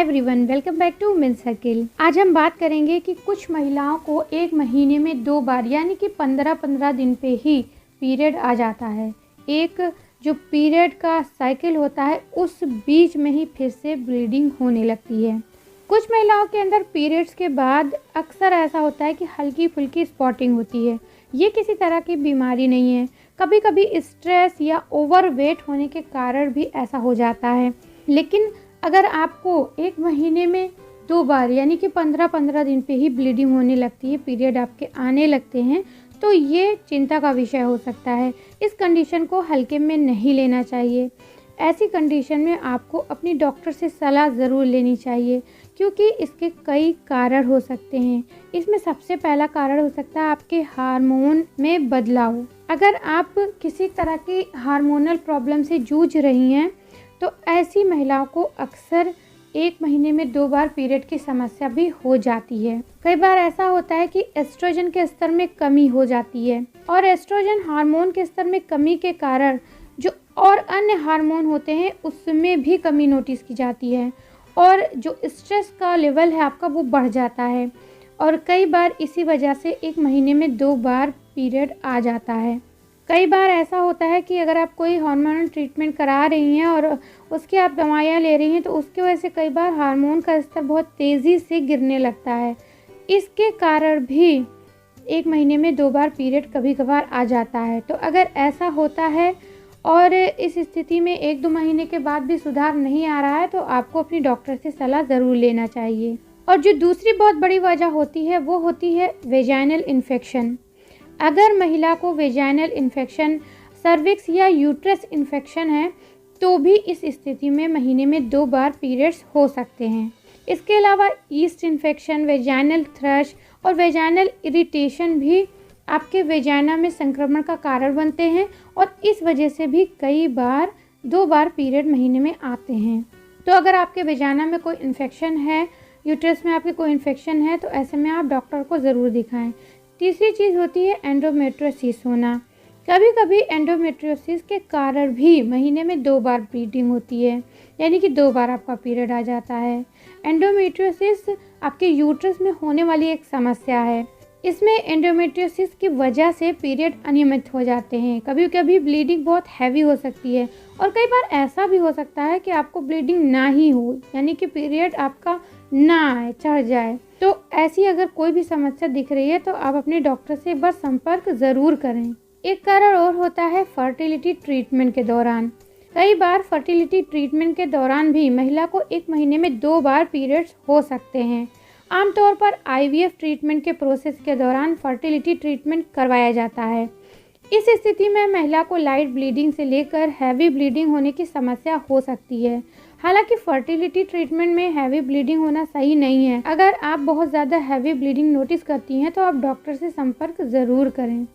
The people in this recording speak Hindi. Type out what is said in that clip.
Everyone, welcome back to women circle. आज हम बात करेंगे कि कुछ महिलाओं को एक महीने में 2 बार यानी कि 15-15 दिन पे ही पीरियड आ जाता है। एक जो पीरियड का साइकिल होता है उस बीच में ही फिर से ब्लीडिंग होने लगती है। कुछ महिलाओं के अंदर पीरियड्स के बाद अक्सर ऐसा होता है कि हल्की फुल्की स्पॉटिंग होती है। ये किसी तरह की बीमारी नहीं है। कभी कभी स्ट्रेस या ओवरवेट होने के कारण भी ऐसा हो जाता है। लेकिन अगर आपको एक महीने में 2 बार यानी कि 15-15 दिन पे ही ब्लीडिंग होने लगती है, पीरियड आपके आने लगते हैं, तो ये चिंता का विषय हो सकता है। इस कंडीशन को हल्के में नहीं लेना चाहिए। ऐसी कंडीशन में आपको अपनी डॉक्टर से सलाह ज़रूर लेनी चाहिए, क्योंकि इसके कई कारण हो सकते हैं। इसमें सबसे पहला कारण हो सकता है आपके हार्मोन में बदलाव। अगर आप किसी तरह की हार्मोनल प्रॉब्लम से जूझ रही हैं तो ऐसी महिलाओं को अक्सर एक महीने में 2 बार पीरियड की समस्या भी हो जाती है। कई बार ऐसा होता है कि एस्ट्रोजन के स्तर में कमी हो जाती है और एस्ट्रोजन हार्मोन के स्तर में कमी के कारण जो और अन्य हार्मोन होते हैं उसमें भी कमी नोटिस की जाती है और जो स्ट्रेस का लेवल है आपका वो बढ़ जाता है और कई बार इसी वजह से एक महीने में 2 बार पीरियड आ जाता है। कई बार ऐसा होता है कि अगर आप कोई हार्मोनल ट्रीटमेंट करा रही हैं और उसकी आप दवाइयाँ ले रही हैं तो उसकी वजह से कई बार हार्मोन का स्तर बहुत तेज़ी से गिरने लगता है। इसके कारण भी एक महीने में 2 बार पीरियड कभी कभार आ जाता है। तो अगर ऐसा होता है और इस स्थिति में 1-2 महीने के बाद भी सुधार नहीं आ रहा है तो आपको अपनी डॉक्टर से सलाह ज़रूर लेना चाहिए। और जो दूसरी बहुत बड़ी वजह होती है वो होती है वेजाइनल इन्फेक्शन। अगर महिला को वेजाइनल इन्फेक्शन, सर्विक्स या यूट्रस इन्फेक्शन है तो भी इस स्थिति में महीने में 2 बार पीरियड्स हो सकते हैं। इसके अलावा ईस्ट इन्फेक्शन, वेजाइनल थ्रश और वेजाइनल इरिटेशन भी आपके वेजाइना में संक्रमण का कारण बनते हैं और इस वजह से भी कई बार 2 बार पीरियड महीने में आते हैं। तो अगर आपके वेजाइना में कोई इन्फेक्शन है, यूट्रस में आपके कोई इन्फेक्शन है तो ऐसे में आप डॉक्टर को ज़रूर दिखाएं। तीसरी चीज़ होती है एंडोमेट्रियोसिस होना। कभी कभी एंडोमेट्रियोसिस के कारण भी महीने में 2 बार ब्लीडिंग होती है, यानी कि 2 बार आपका पीरियड आ जाता है। एंडोमेट्रियोसिस आपके यूट्रस में होने वाली एक समस्या है। इसमें एंडोमेट्रियोसिस की वजह से पीरियड अनियमित हो जाते हैं। कभी कभी ब्लीडिंग बहुत हैवी हो सकती है और कई बार ऐसा भी हो सकता है कि आपको ब्लीडिंग ना ही हो, यानी कि पीरियड आपका ना आए, चढ़ जाए। तो ऐसी अगर कोई भी समस्या दिख रही है तो आप अपने डॉक्टर से एक बार संपर्क ज़रूर करें। एक कारण और होता है फर्टिलिटी ट्रीटमेंट के दौरान। कई बार फर्टिलिटी ट्रीटमेंट के दौरान भी महिला को एक महीने में 2 बार पीरियड्स हो सकते हैं। आमतौर पर IVF ट्रीटमेंट के प्रोसेस के दौरान फर्टिलिटी ट्रीटमेंट करवाया जाता है। इस स्थिति में महिला को लाइट ब्लीडिंग से लेकर हैवी ब्लीडिंग होने की समस्या हो सकती है। हालांकि फर्टिलिटी ट्रीटमेंट में हैवी ब्लीडिंग होना सही नहीं है। अगर आप बहुत ज़्यादा हैवी ब्लीडिंग नोटिस करती हैं तो आप डॉक्टर से संपर्क ज़रूर करें।